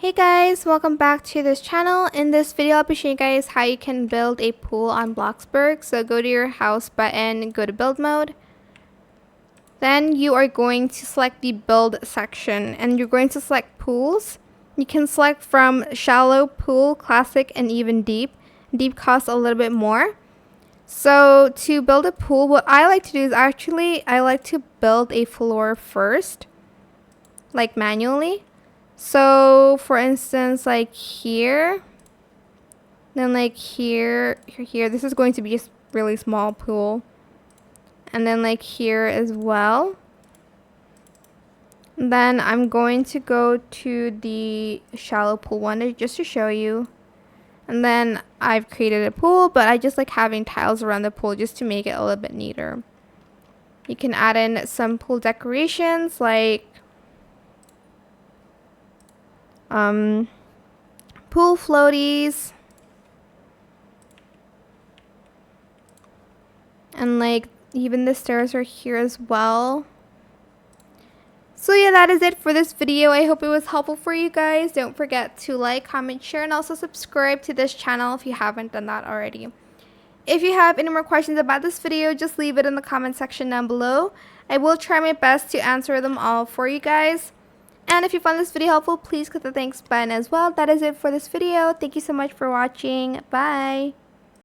Hey guys, welcome back to this channel. In this video, I'll be showing you guys how you can build a pool on Bloxburg. So go to your house button, go to build mode. Then you are going to select the build section and you're going to select pools. You can select from shallow, pool, classic, and even deep. Deep costs a little bit more. So to build a pool, what I like to do is I like to build a floor first, like manually. So for instance, like here, then like here, this is going to be a really small pool. And then like here as well. Then I'm going to go to the shallow pool one just to show you. And then I've created a pool, but I just like having tiles around the pool just to make it a little bit neater. You can add in some pool decorations like pool floaties, and like even the stairs are here as well. So yeah, that is it for this video. I hope it was helpful for you guys. Don't forget to like, comment, share, and also subscribe to this channel if you haven't done that already. If you have any more questions about this video, just leave it in the comment section down below. I will try my best to answer them all for you guys. And if you found this video helpful, please click the thanks button as well. That is it for this video. Thank you so much for watching. Bye.